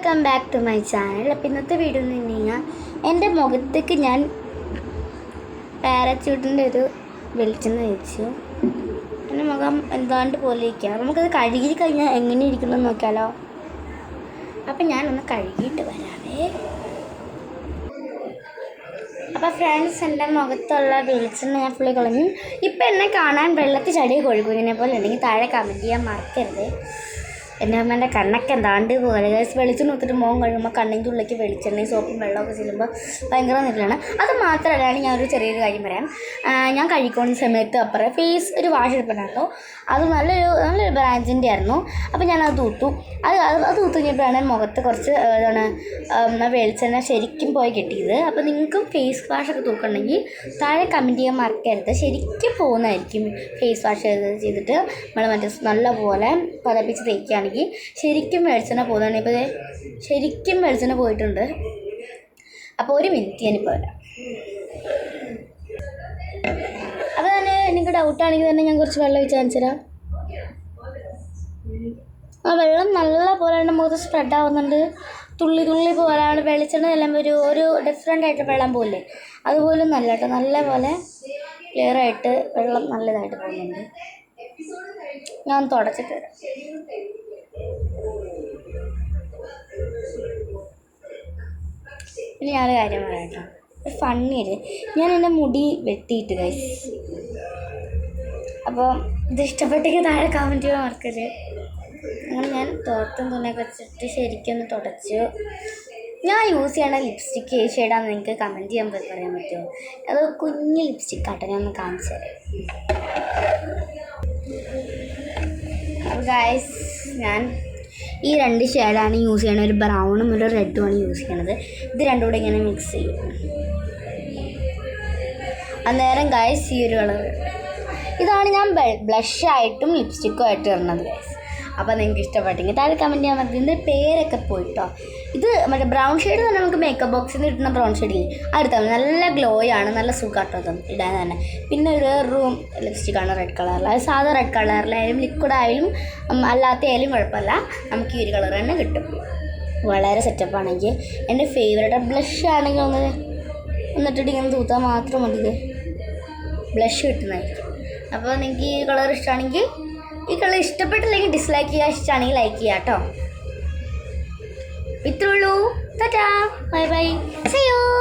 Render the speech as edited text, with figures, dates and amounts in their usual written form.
Welcome back to my channel. അപ്പോൾ ഇന്നത്തെ video എന്ന് പറഞ്ഞു കഴിഞ്ഞാൽ എൻ്റെ മുഖത്തേക്ക് ഞാൻ പാരച്യൂട്ടിൻ്റെ ഒരു വെളിച്ചെണ്ണ വെച്ചു. എൻ്റെ മുഖം എന്താണ്ട് പോലെ ഇരിക്കുക. നമുക്കത് കഴുകി കഴിഞ്ഞാൽ എങ്ങനെ ഇരിക്കണമെന്ന് നോക്കിയാലോ. അപ്പം ഞാനൊന്ന് കഴുകിയിട്ട് വരാവേ. അപ്പോൾ ഫ്രണ്ട്സ്, എൻ്റെ മുഖത്തുള്ള വെളിച്ചെണ്ണ ഞാൻ ഫുള്ളി കളഞ്ഞു. ഇപ്പം എന്നെ കാണാൻ വെള്ളത്തിൽ ചടി കൊഴുകുന്നതിനെ പോലെ ഉണ്ടെങ്കിൽ താഴെ കമൻറ്റ് ചെയ്യാൻ മറക്കരുത്. എൻ്റെ അമ്മേൻ്റെ കണ്ണൊക്കെ എന്താണ്ട് പോലെ വെളിച്ചെണ്ണ ഒത്തിട്ട് മുഖം കഴിയുമ്പോൾ കണ്ണിൻ്റെ ഉള്ളിലേക്ക് വെളിച്ചെണ്ണയും സോപ്പും വെള്ളമൊക്കെ ചെല്ലുമ്പോൾ ഭയങ്കര നിൽക്കുകയാണ്. അത് മാത്രമല്ല, ഞാനൊരു ചെറിയൊരു കാര്യം പറയാം. ഞാൻ കഴിക്കുന്ന സമയത്ത് അപ്പുറം ഫേസ് ഒരു വാഷ് എടുപ്പിട്ടുണ്ടോ, അത് നല്ലൊരു ബ്രാൻഡിൻ്റെ ആയിരുന്നു. അപ്പോൾ ഞാനത് തൂത്തു. അത് തൂത്ത് കഴിഞ്ഞപ്പോഴാണ് മുഖത്ത് കുറച്ച് വെളിച്ചെണ്ണ ശരിക്കും പോയി കിട്ടിയത്. അപ്പോൾ നിങ്ങൾക്കും ഫേസ് വാഷൊക്കെ തൂക്കണമെങ്കിൽ താഴെ കമൻറ്റ് ചെയ്യാൻ മറക്കരുത്. ശരിക്കും പോകുന്നതായിരിക്കും ഫേസ് വാഷ് ചെയ്തിട്ട് നമ്മൾ നല്ലപോലെ പതപ്പിച്ച് തേക്കുകയാണെങ്കിൽ ശരിക്കും വെളിച്ചെണ്ണ പോകുന്നതാണ്. ഇപ്പോൾ ശരിക്കും വെളിച്ചെണ്ണ പോയിട്ടുണ്ട്. അപ്പോൾ ഒരു മിനിറ്റ് ഞാനിപ്പോൾ വരാം. അപ്പോൾ തന്നെ നിങ്ങൾക്ക് ഡൗട്ടാണെങ്കിൽ തന്നെ ഞാൻ കുറച്ച് വെള്ളം ഒഴിച്ച് കാണിച്ചു തരാം. ആ വെള്ളം നല്ല പോലെ തന്നെ മുഖത്ത് സ്പ്രെഡ് ആവുന്നുണ്ട്. തുള്ളി പോലെയാണ് വെളിച്ചെണ്ണ എല്ലാം ഒരു ഡിഫറെൻ്റ് ആയിട്ട് വെള്ളം പോലെ അതുപോലും നല്ല കേട്ടോ. നല്ല പോലെ ക്ലിയറായിട്ട് വെള്ളം നല്ലതായിട്ട് പോകുന്നുണ്ട്. ഞാൻ തുടച്ചിട്ട് വരാം. പിന്നെ ഞാനൊരു കാര്യം പറയാം കേട്ടോ, ഒരു ഫണ്ണിയത്. ഞാൻ എൻ്റെ മുടി വെട്ടിയിട്ട് ഗൈസ്. അപ്പോൾ ഇത് ഇഷ്ടപ്പെട്ടെങ്കിൽ താഴെ കമൻറ്റ് ചെയ്യാൻ മറക്കരുത്. അങ്ങനെ ഞാൻ തോർത്തും തുണിയൊക്കെ വെച്ചിട്ട് ശരിക്കൊന്ന് തുടച്ചു. ഞാൻ യൂസ് ചെയ്യണ ലിപ്സ്റ്റിക്ക് ഏത് ഷെയ്ഡാണെന്ന് നിങ്ങൾക്ക് കമൻറ്റ് ചെയ്യാൻ പറയാൻ പറ്റുമോ? അത് കുഞ്ഞ് ലിപ്സ്റ്റിക് ആട്ടോ, ഞാൻ ഒന്ന് കാണിച്ചു തരാം. അപ്പോൾ ഗൈസ്, ഞാൻ ഈ രണ്ട് ഷെയ്ഡാണ് യൂസ് ചെയ്യണത്. ഒരു ബ്രൗണും ഒരു റെഡുമാണ് യൂസ് ചെയ്യണത്. ഇത് രണ്ടും കൂടെ ഇങ്ങനെ മിക്സ് ചെയ്യും. അന്നേരം ഗൈസ് ഈ ഒരു കളർ ഇതാണ് ഞാൻ ബ്ലഷായിട്ടും ലിപ്സ്റ്റിക്കും ആയിട്ട് ഇടുന്നത് ഗൈസ്. അപ്പോൾ നിങ്ങൾക്ക് ഇഷ്ടപ്പെട്ടെങ്കിൽ താഴെ കമൻറ്റ് ചെയ്യാൻ പറ്റും. ഇതിൻ്റെ പേരൊക്കെ പോയിട്ടോ. ഇത് മറ്റേ ബ്രൗൺ ഷെയ്ഡ് തന്നെ നമുക്ക് മേക്കപ്പ് ബോക്സിൽ നിന്ന് കിട്ടുന്ന ബ്രൗൺ ഷെയ്ഡിൽ അടുത്താണ്. നല്ല ഗ്ലോ ആണ്, നല്ല സുഖമാട്ടോ ഇടാൻ തന്നെ. പിന്നെ ഒരു റൂം ലിപ്സ്റ്റിക്കാണ് റെഡ് കളറിൽ. അത് സാധാ റെഡ് കളറിലായാലും ലിക്വിഡ് ആയാലും അല്ലാത്തയാലും കുഴപ്പമില്ല, നമുക്ക് ഈ ഒരു കളർ തന്നെ കിട്ടും. വളരെ സെറ്റപ്പ് ആണെങ്കിൽ എൻ്റെ ഫേവറേറ്റ് ബ്ലഷ് ആണെങ്കിൽ ഒന്നിട്ടിട്ട് ഇങ്ങനെ തൂത്താൽ മാത്രം മതി, ബ്ലഷ് കിട്ടുന്നതായിരിക്കും. അപ്പോൾ നിങ്ങൾക്ക് ഈ കളർ ഇഷ്ടമാണെങ്കിൽ ഈ കളർ ഇഷ്ടപ്പെട്ടില്ലെങ്കിൽ ഡിസ്ലൈക്ക് ചെയ്യുക, ഇഷ്ടമാണെങ്കിൽ ലൈക്ക് ചെയ്യുക കേട്ടോ. ഇത്രേ ഉള്ളൂ. Tata, bye bye, see U.